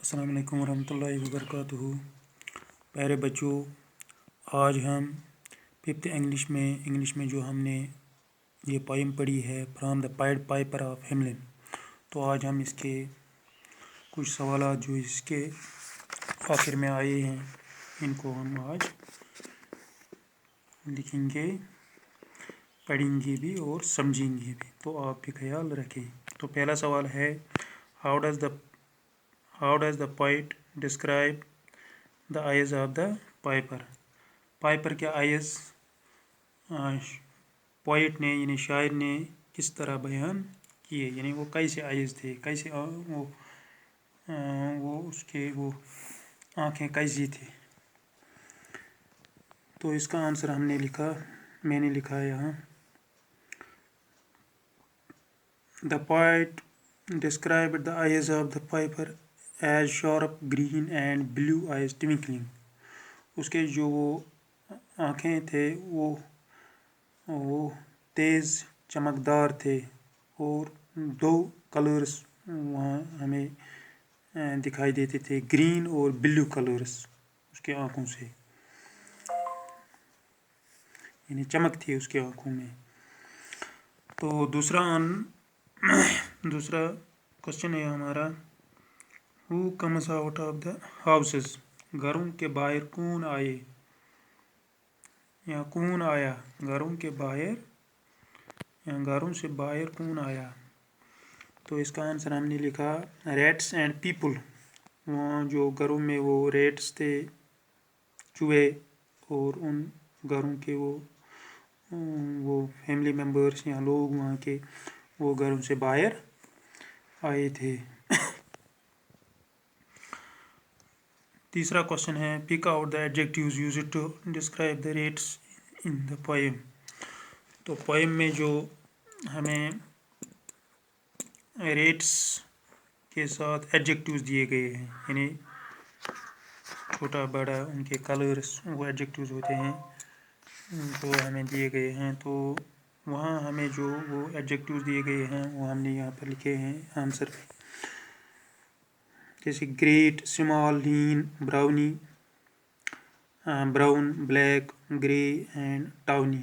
अस्सलाम वालेकुम रहमतुल्लाहि व बरकातुहू। प्यारे बच्चों, आज हम फिफ्थ इंग्लिश में जो हमने ये पोइम पढ़ी है from the pied Piper of Hamelin, तो आज हम इसके कुछ सवाल जो इसके आखिर में आए हैं इनको हम आज लिखेंगे, पढ़ेंगे भी और समझेंगे भी, तो आप भी ख्याल रखें। तो पहला सवाल है, how does the poet describe the eyes of the Piper. Piper के आइज़ पोइट ने यानी शायर ने किस तरह बयान किए, यानी वो कैसे आइज़ थे, कैसे वो उसके वो आँखें कैसी थी। तो इसका आंसर मैंने लिखा है यहाँ। The poet described the eyes of the piper as sharp green and blue eyes twinkling। उसके जो वो आँखें थे वो तेज़ चमकदार थे और दो कलर्स वहाँ हमें दिखाई देते थे, ग्रीन और ब्लू कलर्स उसके आँखों से, यानी चमक थी उसके आँखों में। तो दूसरा क्वेश्चन है हमारा, who comes out of the houses. घरों के बाहर कौन आए या कौन आया, घरों के बाहर या घरों से बाहर कौन आया। तो इसका आंसर हमने लिखा रैट्स एंड पीपल। वहाँ जो घरों में वो रैट्स थे, चूहे, और उन घरों के वो फैमिली मेम्बर्स या लोग वहाँ के वो घरों से बाहर आए थे। तीसरा क्वेश्चन है, pick out the adjectives used to describe the rats in the poem. तो पोएम में जो हमें रेट्स के साथ एडजेक्टिव्स दिए गए हैं, यानी छोटा बड़ा उनके कलर्स वो एडजेक्टिव्स होते हैं तो हमें दिए गए हैं। तो वहाँ हमें जो वो एडजेक्टिव्स दिए गए हैं वो हमने यहाँ पर लिखे हैं आंसर में, जैसे great, small, lean, brownie, brown, black, grey and tawny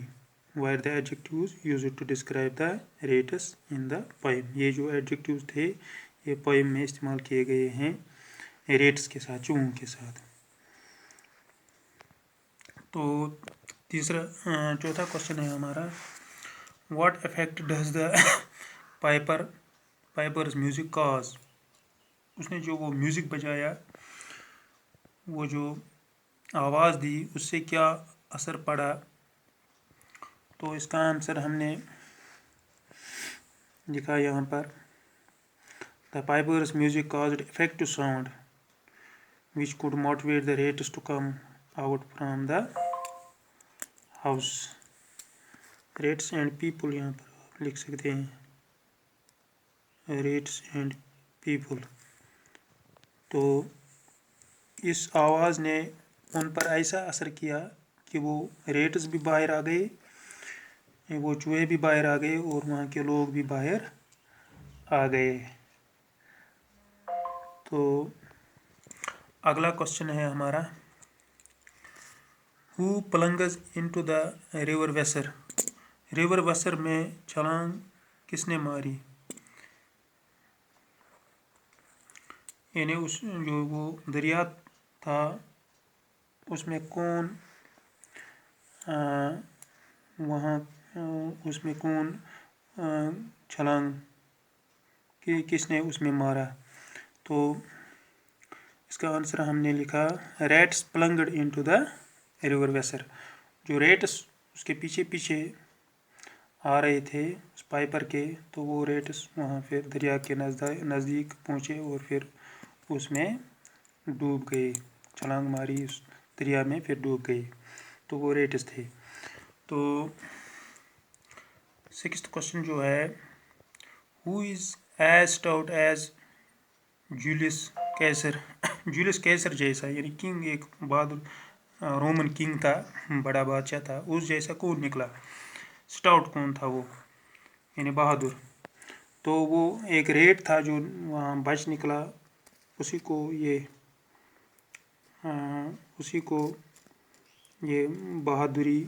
were the adjectives used to describe the rates in the poem। ये जो एडजेक्टिव्स थे ये पोएम में इस्तेमाल किए गए हैं रेट्स के साथ, चूहों के साथ। तो चौथा क्वेश्चन है हमारा, what effect does the piper's music cause. उसने जो वो म्यूज़िक बजाया, वो जो आवाज़ दी, उससे क्या असर पड़ा। तो इसका आंसर हमने लिखा यहाँ पर, the piper's music caused effective sound which could motivate the rats to come out from the house. Rats and people यहाँ पर आप लिख सकते हैं, रेट्स एंड पीपल। तो इस आवाज़ ने उन पर ऐसा असर किया कि वो रेट्स भी बाहर आ गए, वो चूहे भी बाहर आ गए और वहाँ के लोग भी बाहर आ गए। तो अगला क्वेश्चन है हमारा, who plunges into the river Weser. River Weser में छलांग किसने मारी, यानी उस जो वो दरिया था उसमें कौन वहाँ उसमें कौन छलांग किसने उसमें मारा। तो इसका आंसर हमने लिखा, rats plunged into the river Weser. जो रेट्स उसके पीछे पीछे आ रहे थे उस पाइपर के, तो वो रेट्स वहाँ फिर दरिया के नज़दीक पहुँचे और फिर उसमें डूब गए, छलांग मारी उस दरिया में, फिर डूब गए। तो वो रेट्स थे। तो सिक्स्थ क्वेश्चन जो है, who is as stout as Julius Caesar. Julius Caesar जैसा, यानी किंग, एक बहादुर रोमन किंग था, बड़ा बादशाह था, उस जैसा कौन निकला। स्टाउट कौन था वो, यानी बहादुर। तो वो एक रेट था जो वहाँ बच निकला, اسی کو یہ بہادری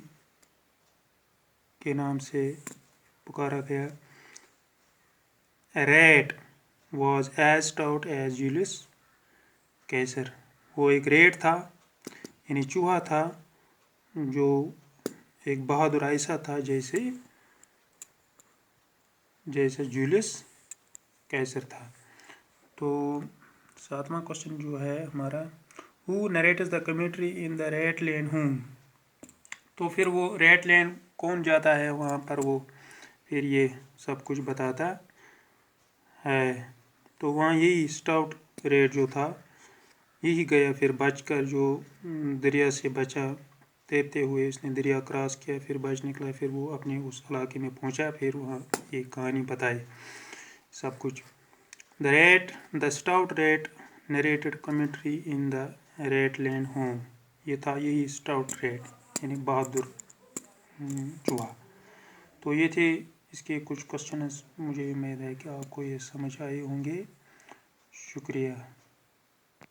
کے نام سے پکارا گیا. A rat was as stout as Julius Caesar. وہ ایک ریٹ تھا یعنی چوہا تھا جو ایک بہادر ایسا تھا جیسے جولیس کیسر تھا. تو 7واں کوشچن جو ہے ہمارا Who narrates the commentary in the rat lane home. تو پھر وہ ریٹ لین کون جاتا ہے وہاں پر وہ پھر یہ سب کچھ بتاتا ہے. تو وہاں یہی اسٹاؤٹ ریٹ جو تھا یہی گیا پھر بچ کر جو دریا سے بچا تیرتے ہوئے اس نے دریا کراس کیا پھر بچ نکلا پھر وہ اپنے اس علاقے میں پہنچا پھر وہاں یہ کہانی بتائی سب کچھ. The stout rat narrated commentary in the rat lane home. یہ تھا یہی اسٹاؤٹ ریٹ یعنی بہادر چوہا. تو یہ تھے اس کے کچھ کوشچنز. مجھے امید ہے کہ آپ کو یہ سمجھ آئے ہوں گے. شکریہ.